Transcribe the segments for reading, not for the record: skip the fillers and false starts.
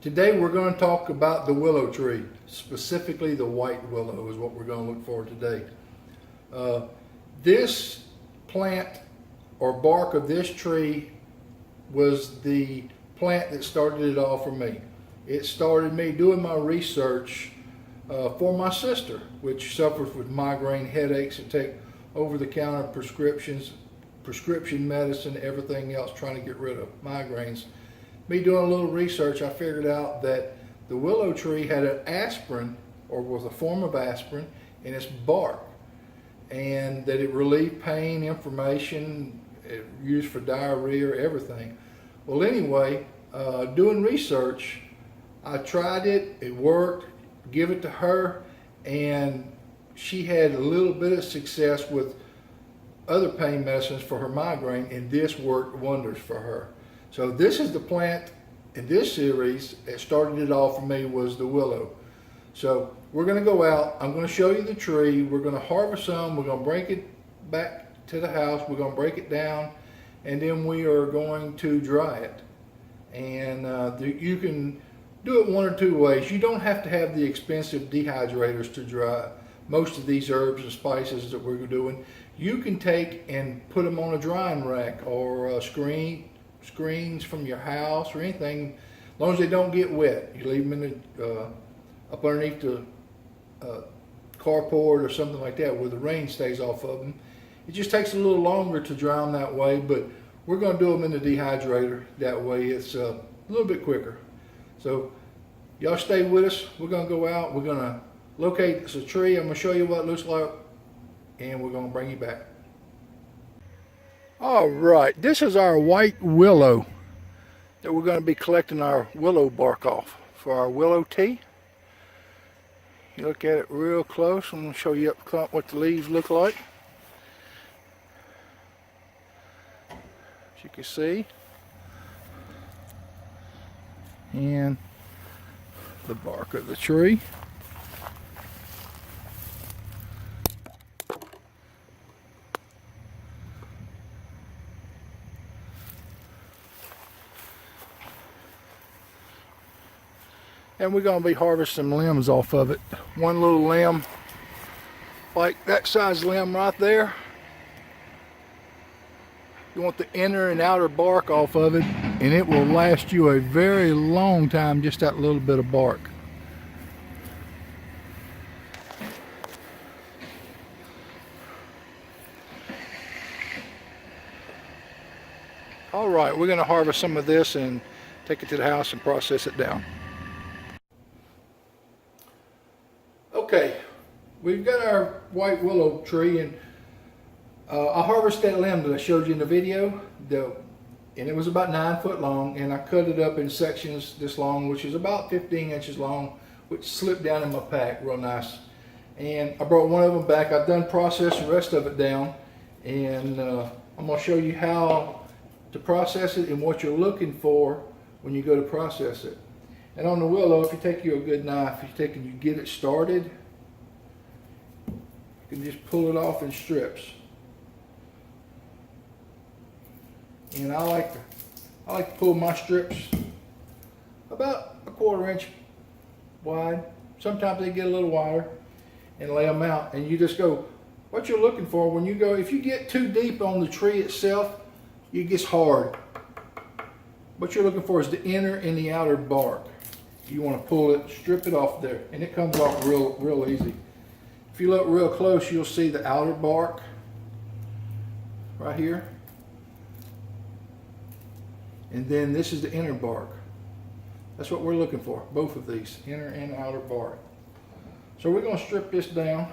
Today we're going to talk about the willow tree, specifically the white willow is what we're going to look for today. This plant or bark of this tree was the plant that started it all for me. It started me doing my research for my sister, which suffers with migraine headaches and take over-the-counter prescription medicine, everything else, trying to get rid of migraines. Me doing a little research, I figured out that the willow tree had an aspirin, or was a form of aspirin, in its bark, and that it relieved pain, inflammation, it used for diarrhea, everything. Well, anyway, doing research, I tried it, it worked, give it to her, and she had a little bit of success with other pain medicines for her migraine, and this worked wonders for her. So this is the plant in this series that started it all for me, was the willow. So we're going to go out, I'm going to show you the tree, we're going to harvest some, we're going to bring it back to the house, we're going to break it down, and then we are going to dry it. And you can do it one or two ways. You don't have to have the expensive dehydrators to dry most of these herbs and spices that we're doing. You can take and put them on a drying rack or screens from your house or anything, as long as they don't get wet. You leave them in the, up underneath the carport or something like that where the rain stays off of them. It just takes a little longer to dry them that way, but we're going to do them in the dehydrator. That way it's a little bit quicker. So y'all stay with us. We're going to go out. We're going to locate this tree. I'm going to show you what it looks like, and we're going to bring you back. All right, this is our white willow that we're going to be collecting our willow bark off for our willow tea. You look at it real close. I'm going to show you up front what the leaves look like. As you can see. And the bark of the tree. And we're going to be harvesting limbs off of it. One little limb, like that size limb right there. You want the inner and outer bark off of it, and it will last you a very long time, just that little bit of bark. All right, we're going to harvest some of this and take it to the house and process it down. Okay, we've got our white willow tree, and I harvested that limb that I showed you in the video, and it was about 9 foot long, and I cut it up in sections this long, which is about 15 inches long, which slipped down in my pack real nice. And I brought one of them back. I've done process the rest of it down, and I'm going to show you how to process it and what you're looking for when you go to process it. And on the willow, if you take you a good knife, you get it started, you can just pull it off in strips. And I like to pull my strips about a 1/4 inch wide. Sometimes they get a little wider, and lay them out. And you just go, what you're looking for when you go, if you get too deep on the tree itself, it gets hard. What you're looking for is the inner and the outer bark. You want to pull it, strip it off there, and it comes off real easy. If you look real close, you'll see the outer bark right here. And then this is the inner bark. That's what we're looking for, both of these, inner and outer bark. So we're going to strip this down.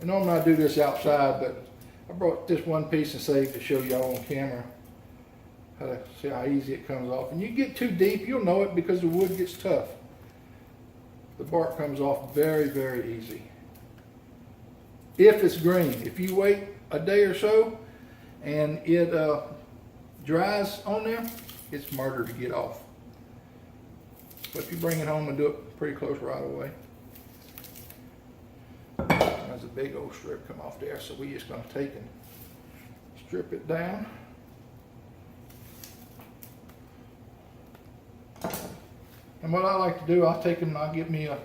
And normally I do this outside, but I brought this one piece and saved to show y'all on camera how to see how easy it comes off. And you get too deep, you'll know it because the wood gets tough. The bark comes off very easy. If it's green. If you wait a day or so and it dries on there, it's murder to get off. But if you bring it home and do it pretty close right away. There's a big old strip come off there, so we're just going to take and strip it down. And what I like to do, I'll take them and I'll get me a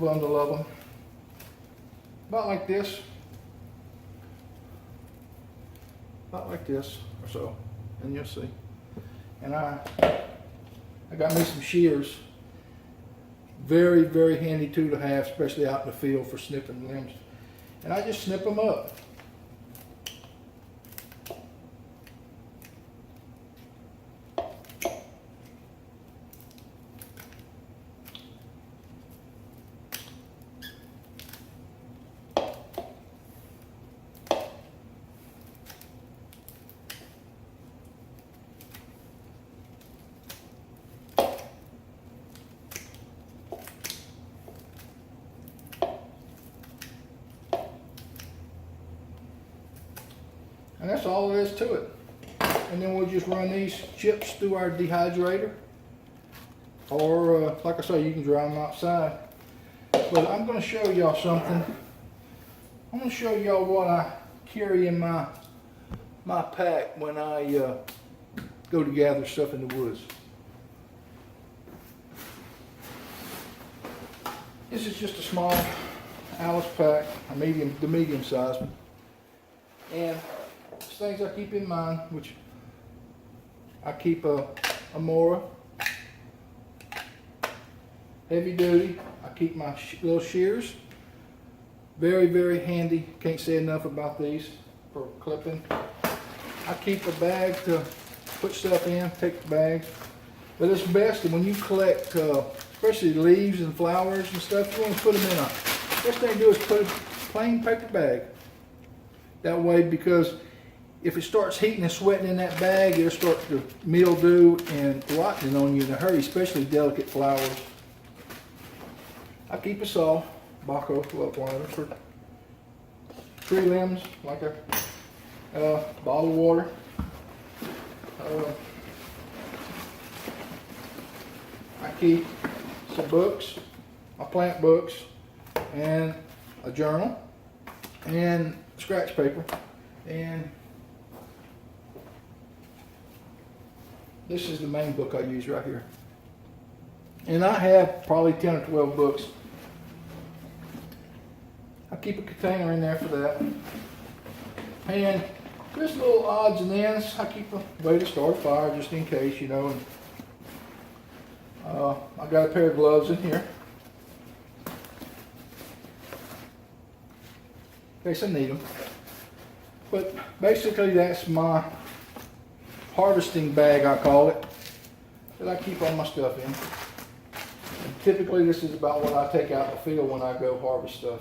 bundle of them. About like this. About like this or so. And you'll see. And I got me some shears. Very, very handy tool to have, especially out in the field for snipping limbs. And I just snip them up. And that's all there is to it. And then we'll just run these chips through our dehydrator. Or, like I say, you can dry them outside. But I'm going to show y'all something. I'm going to show y'all what I carry in my pack when I go to gather stuff in the woods. This is just a small Alice pack, the medium size one. And things I keep in mind, which I keep a Mora, heavy duty. I keep my little shears, very, very handy. Can't say enough about these for clipping. I keep a bag to put stuff in, take the bags. But it's best when you collect, especially leaves and flowers and stuff, you want to put them in a, best thing to do is put a plain paper bag. That way, because if it starts heating and sweating in that bag, it'll start to mildew and rotting on you in a hurry, especially delicate flowers. I keep a saw, Baco whatever, for tree limbs, like a bottle of water. I keep some books, my plant books, and a journal, and scratch paper, and this is the main book I use right here. And I have probably 10 or 12 books. I keep a container in there for that. And just little odds and ends. I keep a way to start a fire just in case, you know. And, I got a pair of gloves in here in case I need them. But basically that's my harvesting bag, I call it, that I keep all my stuff in. And typically this is about what I take out in the field when I go harvest stuff.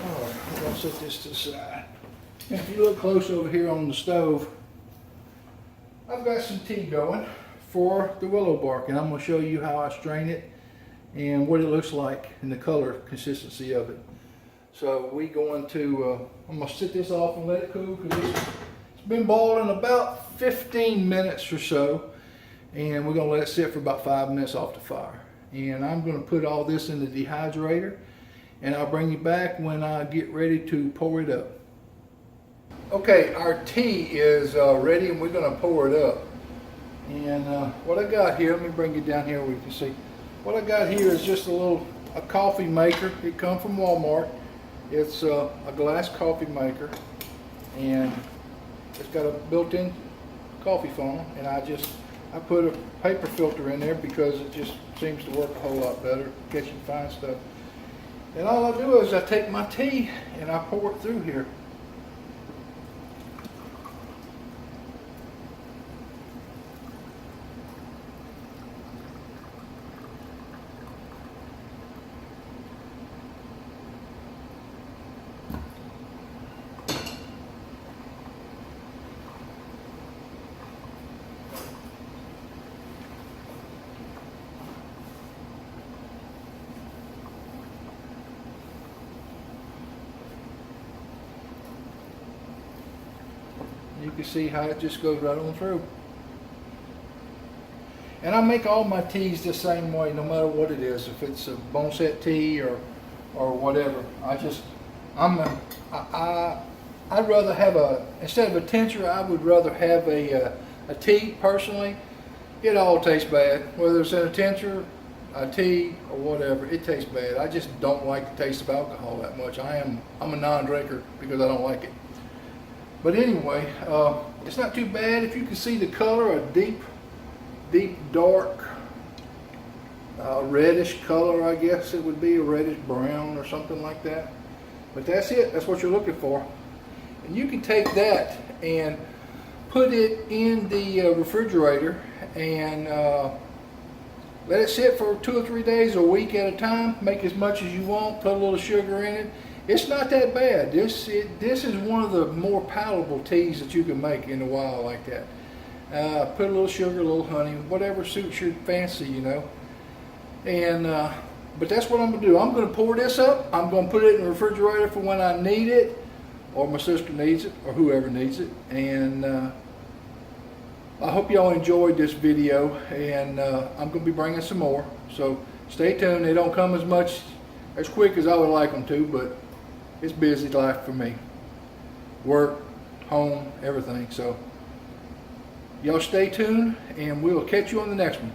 Alright, I'm going to set this to the side. And if you look close over here on the stove, I've got some tea going for the willow bark, and I'm going to show you how I strain it and what it looks like and the color consistency of it. So we going to, I'm going to sit this off and let it cool because it's been boiling about 15 minutes or so, and we're going to let it sit for about 5 minutes off the fire. And I'm going to put all this in the dehydrator, and I'll bring you back when I get ready to pour it up. Okay, our tea is ready, and we're going to pour it up. And what I got here, let me bring you down here where you can see. What I got here is just a coffee maker. It comes from Walmart. It's a glass coffee maker, and it's got a built-in coffee funnel. And I put a paper filter in there because it just seems to work a whole lot better, catching fine stuff. And all I do is I take my tea and I pour it through here. You can see how it just goes right on through. And I make all my teas the same way, no matter what it is. If it's a bone set tea or whatever, I I'd rather have instead of a tincture, I would rather have a tea personally. It all tastes bad, whether it's in a tincture, a tea, or whatever. It tastes bad. I just don't like the taste of alcohol that much. I'm a non-drinker because I don't like it. But anyway, it's not too bad. If you can see the color, a deep dark reddish color, I guess it would be a reddish brown or something like that. But that's it. That's what you're looking for. And you can take that and put it in the refrigerator and let it sit for 2 or 3 days, a week at a time. Make as much as you want. Put a little sugar in it. It's not that bad. This is one of the more palatable teas that you can make in the wild like that. Put a little sugar, a little honey, whatever suits your fancy, you know. And but that's what I'm gonna do. I'm gonna pour this up. I'm gonna put it in the refrigerator for when I need it, or my sister needs it, or whoever needs it. And I hope y'all enjoyed this video, and I'm going to be bringing some more, so stay tuned. They don't come as quick as I would like them to, but it's busy life for me. Work, home, everything. So y'all stay tuned, and we'll catch you on the next one.